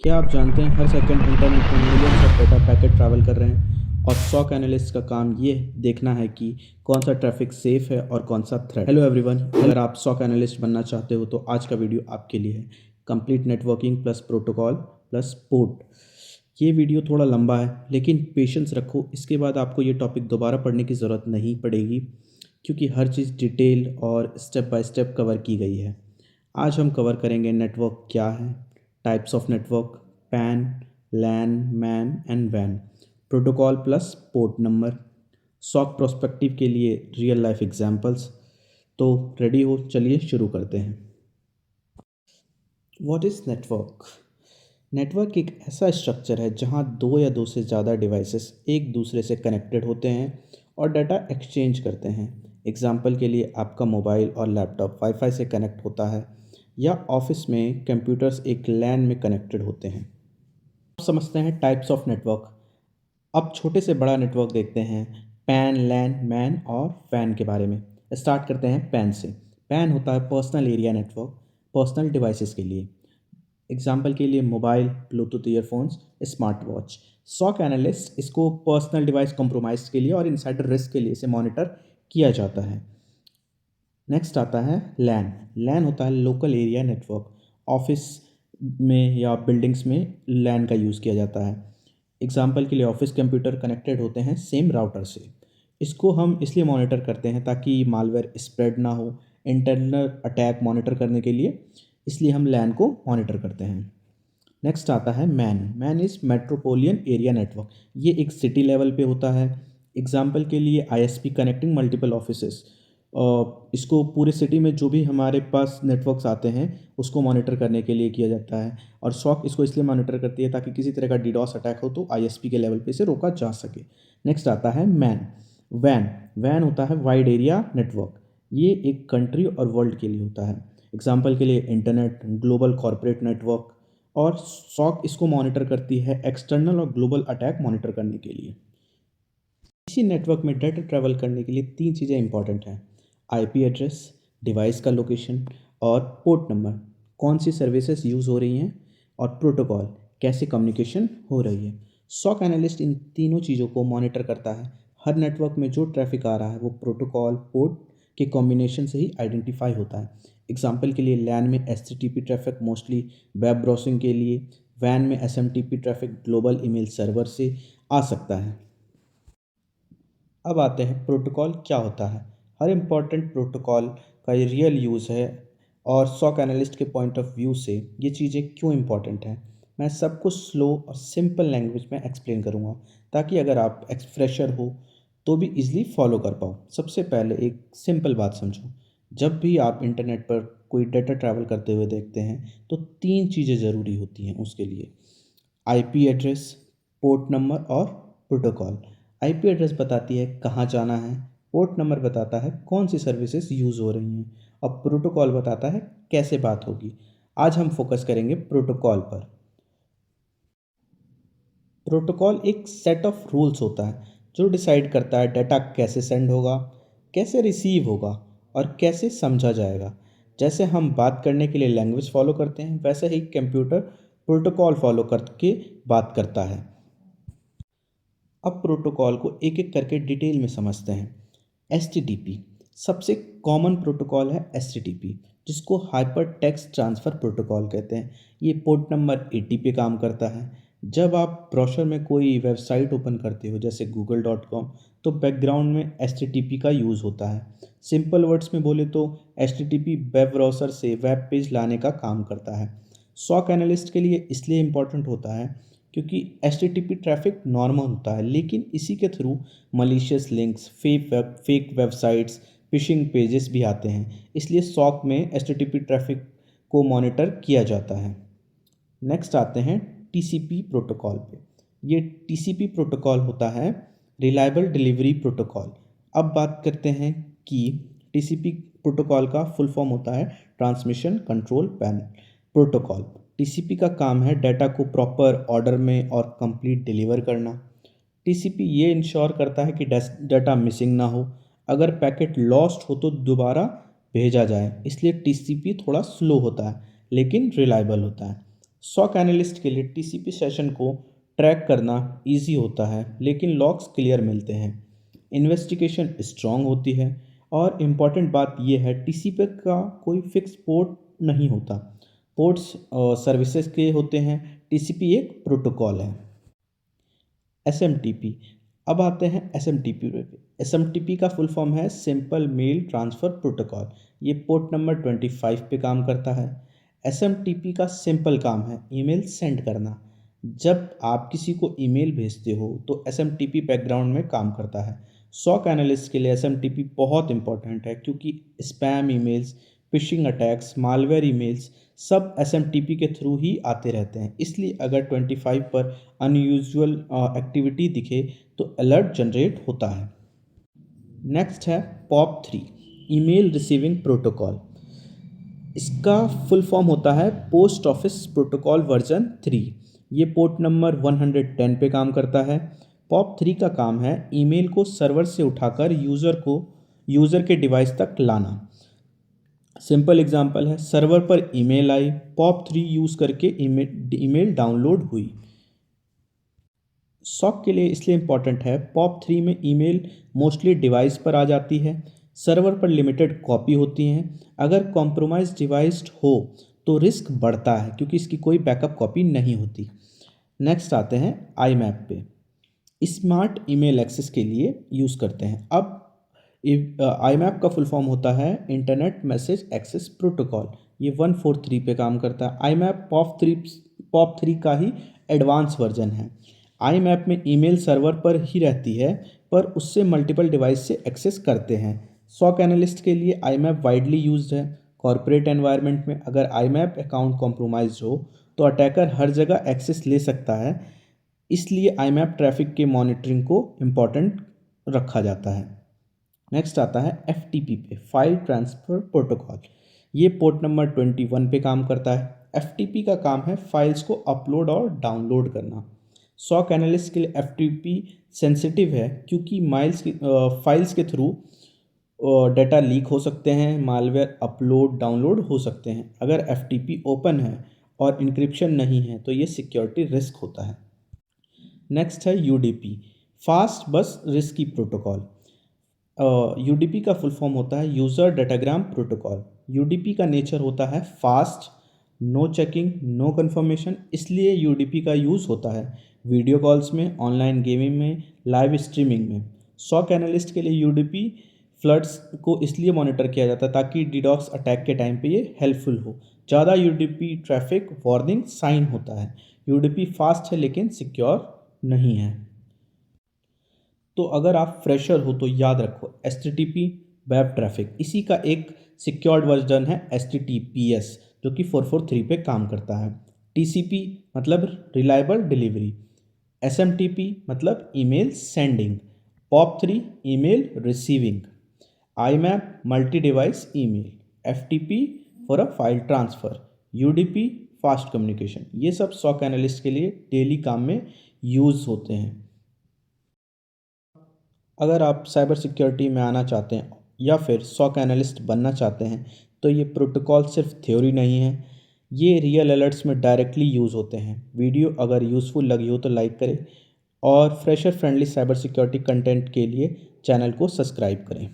क्या आप जानते हैं हर सेकंड इंटरनेट में millions of data packet travel कर रहे हैं और सॉक एनालिस्ट का काम ये देखना है कि कौन सा ट्रैफिक सेफ है और कौन सा थ्रेट। हेलो एवरीवन, अगर आप सॉक एनालिस्ट बनना चाहते हो तो आज का वीडियो आपके लिए है। Complete networking plus protocol plus port. ये वीडियो थोड़ा लंबा है लेकिन पेशेंस रखो, इसके बाद आपको ये टॉपिक दोबारा पढ़ने की ज़रूरत नहीं पड़ेगी क्योंकि हर चीज़ डिटेल और स्टेप बाय स्टेप कवर की गई है। आज हम कवर करेंगे नेटवर्क क्या है, types of network, PAN, LAN, MAN and वैन, protocol plus port number, SOC prospective के लिए रियल लाइफ एग्जांपल्स। तो रेडी हो, चलिए शुरू करते हैं। What is network? नेटवर्क एक ऐसा स्ट्रक्चर है जहां दो या दो से ज़्यादा डिवाइसेस एक दूसरे से कनेक्टेड होते हैं और डाटा एक्सचेंज करते हैं। एग्जाम्पल के लिए आपका मोबाइल और लैपटॉप वाईफाई से कनेक्ट होता है या ऑफिस में कंप्यूटर्स एक लैन में कनेक्टेड होते हैं। अब समझते हैं टाइप्स ऑफ नेटवर्क। अब छोटे से बड़ा नेटवर्क देखते हैं, पैन, लैन, मैन और वैन के बारे में। स्टार्ट करते हैं पैन से। पैन होता है personal area network, personal devices के लिए। एग्जाम्पल के लिए mobile, Bluetooth earphones, smart watch. SOC analyst इसको पर्सनल डिवाइस कॉम्प्रोमाइज के लिए और इनसाइडर रिस्क के लिए इसे मॉनिटर किया जाता है। नेक्स्ट आता है लैन। लैन होता है लोकल एरिया नेटवर्क। ऑफिस में या बिल्डिंग्स में लैन का यूज़ किया जाता है। एग्जाम्पल के लिए ऑफिस कंप्यूटर कनेक्टेड होते हैं सेम राउटर से। इसको हम इसलिए मॉनिटर करते हैं ताकि मालवेयर स्प्रेड ना हो, इंटरनल अटैक मॉनिटर करने के लिए, इसलिए हम लैन को मॉनिटर करते हैं। नेक्स्ट आता है man. Man is metropolitan area network. ये एक सिटी लेवल पे होता है। एग्जाम्पल के लिए आईएसपी कनेक्टिंग मल्टीपल ऑफिसेस। इसको पूरे सिटी में जो भी हमारे पास नेटवर्क्स आते हैं उसको मॉनिटर करने के लिए किया जाता है। और सॉक इसको इसलिए मॉनिटर करती है ताकि किसी तरह का डीडॉस अटैक हो तो आईएसपी के लेवल पे इसे रोका जा सके। नेक्स्ट आता है मैन। वैन। वैन होता है वाइड एरिया नेटवर्क। ये एक कंट्री और वर्ल्ड के लिए होता है। एग्जाम्पल के लिए इंटरनेट, ग्लोबल कॉर्पोरेट नेटवर्क। और सॉक इसको मॉनिटर करती है एक्सटर्नल और ग्लोबल अटैक मॉनिटर करने के लिए। इसी नेटवर्क में डाटा ट्रैवल करने के लिए तीन चीज़ें इंपॉर्टेंट हैं: आईपी एड्रेस, डिवाइस का लोकेशन और पोर्ट नंबर, कौन सी सर्विसेज यूज़ हो रही हैं, और प्रोटोकॉल, कैसे कम्युनिकेशन हो रही है। सॉक एनालिस्ट इन तीनों चीज़ों को मॉनिटर करता है। हर नेटवर्क में जो ट्रैफिक आ रहा है वो प्रोटोकॉल पोर्ट के कॉम्बिनेशन से ही आइडेंटिफाई होता है। एग्जाम्पल के लिए लैन में HTTP traffic mostly web browsing के लिए, वैन में SMTP traffic global email server से आ सकता है। अब आते हैं प्रोटोकॉल क्या होता है। हर इम्पॉर्टेंट प्रोटोकॉल का ये रियल यूज़ है और सॉक एनालिस्ट के पॉइंट ऑफ व्यू से ये चीज़ें क्यों इम्पॉर्टेंट हैं, मैं सबको स्लो और सिंपल लैंग्वेज में एक्सप्लेन करूँगा ताकि अगर आप फ्रेशर हो तो भी इजीली फॉलो कर पाओ। सबसे पहले एक सिंपल बात समझो, जब भी आप इंटरनेट पर कोई डाटा ट्रैवल करते हुए देखते हैं तो तीन चीज़ें ज़रूरी होती हैं उसके लिए: आईपी एड्रेस, पोर्ट नंबर और प्रोटोकॉल। आईपी एड्रेस बताती है कहाँ जाना है, पोर्ट नंबर बताता है कौन सी सर्विसेज यूज़ हो रही हैं और प्रोटोकॉल बताता है कैसे बात होगी। आज हम फोकस करेंगे प्रोटोकॉल पर। प्रोटोकॉल एक सेट ऑफ रूल्स होता है जो डिसाइड करता है डाटा कैसे सेंड होगा, कैसे रिसीव होगा और कैसे समझा जाएगा। जैसे हम बात करने के लिए लैंग्वेज फॉलो करते हैं वैसे ही कंप्यूटर प्रोटोकॉल फॉलो करके बात करता है। अब प्रोटोकॉल को एक एक करके डिटेल में समझते हैं। एच सबसे कॉमन प्रोटोकॉल है एच जिसको हाइपर टेक्स्ट ट्रांसफ़र प्रोटोकॉल कहते हैं। ये पोर्ट नंबर 80 पे काम करता है। जब आप ब्राउज़र में कोई वेबसाइट ओपन करते हो जैसे google.com, तो बैकग्राउंड में एच का यूज़ होता है। सिंपल वर्ड्स में बोले तो एच वेब ब्राउज़र से वेब पेज लाने का काम करता है। सॉक एनालिस्ट के लिए इसलिए इम्पोर्टेंट होता है क्योंकि एच ट्रैफिक नॉर्मल होता है लेकिन इसी के through malicious links, fake websites, fishing pages भी आते हैं, इसलिए सॉक में एच ट्रैफिक को मॉनिटर किया जाता है। नेक्स्ट आते हैं टीसीपी प्रोटोकॉल पे। ये टीसीपी प्रोटोकॉल होता है रिलायबल डिलीवरी प्रोटोकॉल। अब बात करते हैं कि टीसीपी प्रोटोकॉल का फुल फॉर्म होता है transmission control panel protocol. TCP का काम है डाटा को प्रॉपर ऑर्डर में और कंप्लीट डिलीवर करना। टीसीपी ये इंश्योर करता है कि डाटा मिसिंग ना हो, अगर पैकेट लॉस्ट हो तो दोबारा भेजा जाए, इसलिए टीसीपी थोड़ा स्लो होता है लेकिन रिलायबल होता है। सॉक एनालिस्ट के लिए टीसीपी सेशन को ट्रैक करना इजी होता है, लेकिन लॉग्स क्लियर मिलते हैं, इन्वेस्टिगेशन स्ट्रांग होती है और इम्पॉर्टेंट बात यह है टीसीपी का कोई फिक्स पोर्ट नहीं होता, पोर्ट्स सर्विसेज के होते हैं। टीसीपी एक प्रोटोकॉल है। एसएमटीपी। अब आते हैं एसएमटीपी पे। एसएमटीपी का फुल फॉर्म है सिंपल मेल ट्रांसफ़र प्रोटोकॉल। ये पोर्ट नंबर 25 पे काम करता है। एसएमटीपी का सिंपल काम है ईमेल सेंड करना। जब आप किसी को ईमेल भेजते हो तो एसएमटीपी बैकग्राउंड में काम करता है। सॉक एनालिस्ट के लिए एसएमटीपी बहुत इंपॉर्टेंट है क्योंकि spam emails, phishing attacks, malware emails सब एसएमटीपी के थ्रू ही आते रहते हैं। इसलिए अगर 25 पर अनयूजुअल एक्टिविटी दिखे तो अलर्ट जनरेट होता है। नेक्स्ट है POP3 ईमेल रिसीविंग प्रोटोकॉल। इसका फुल फॉर्म होता है पोस्ट ऑफिस प्रोटोकॉल वर्जन 3। ये पोर्ट नंबर 110 पे काम करता है। POP3 का काम है ईमेल को सर्वर से उठाकर यूज़र के डिवाइस तक लाना। सिंपल एग्जांपल है, सर्वर पर ईमेल आई, POP3 यूज़ करके ईमेल डाउनलोड हुई। सॉक के लिए इसलिए इम्पॉर्टेंट है, POP3 में ईमेल मोस्टली डिवाइस पर आ जाती है, सर्वर पर लिमिटेड कॉपी होती हैं। अगर कॉम्प्रोमाइज डिवाइस हो तो रिस्क बढ़ता है क्योंकि इसकी कोई बैकअप कॉपी नहीं होती। नेक्स्ट आते हैं IMAP पे। स्मार्ट ईमेल एक्सेस के लिए यूज़ करते हैं। अब IMAP का फुल फॉर्म होता है इंटरनेट मैसेज एक्सेस प्रोटोकॉल। ये 143 पे काम करता है। IMAP POP3 का ही एडवांस वर्जन है। IMAP में ईमेल सर्वर पर ही रहती है पर उससे मल्टीपल डिवाइस से एक्सेस करते हैं। सॉक एनालिस्ट के लिए IMAP वाइडली यूज्ड है। कॉर्पोरेट एनवायरनमेंट में अगर IMAP अकाउंट कॉम्प्रोमाइज हो तो अटैकर हर जगह एक्सेस ले सकता है, इसलिए IMAP ट्रैफिक के मॉनिटरिंग को इम्पॉर्टेंट रखा जाता है। नेक्स्ट आता है FTP पे, फाइल ट्रांसफ़र प्रोटोकॉल। ये पोर्ट नंबर 21 पे काम करता है। FTP का काम है फाइल्स को अपलोड और डाउनलोड करना। सॉक एनालिस्ट के लिए FTP सेंसिटिव है क्योंकि फाइल्स के थ्रू डाटा लीक हो सकते हैं, मालवेयर अपलोड डाउनलोड हो सकते हैं। अगर FTP ओपन है और इंक्रिप्शन नहीं है तो ये सिक्योरिटी रिस्क होता है। नेक्स्ट है UDP, फास्ट बस रिस्की प्रोटोकॉल। UDP का फुल फॉर्म होता है यूज़र डाटाग्राम प्रोटोकॉल। UDP का नेचर होता है fast, no checking, no confirmation, इसलिए UDP का यूज़ होता है वीडियो कॉल्स में, ऑनलाइन गेमिंग में, लाइव स्ट्रीमिंग में। सॉक एनालिस्ट के लिए UDP फ्लड्स को इसलिए मॉनिटर किया जाता है ताकि DDoS अटैक के टाइम पे ये हेल्पफुल हो। ज़्यादा UDP ट्रैफिक वार्निंग साइन होता है। UDP फास्ट है लेकिन सिक्योर नहीं है। तो अगर आप फ्रेशर हो तो याद रखो HTTP वेब ट्रैफिक, इसी का एक सिक्योर्ड वर्जन है HTTPS जो कि 443 पे काम करता है। TCP मतलब रिलायबल डिलीवरी, SMTP मतलब email sending, POP3 email receiving, IMAP multi device email, FTP for a file transfer, UDP fast communication. ये सब सॉक एनालिस्ट के लिए डेली काम में यूज़ होते हैं। अगर आप साइबर सिक्योरिटी में आना चाहते हैं या फिर सॉक एनालिस्ट बनना चाहते हैं तो ये प्रोटोकॉल सिर्फ थ्योरी नहीं है, ये रियल अलर्ट्स में डायरेक्टली यूज़ होते हैं। वीडियो अगर यूज़फुल लगी हो तो लाइक करें और fresher friendly cyber security content के लिए चैनल को सब्सक्राइब करें।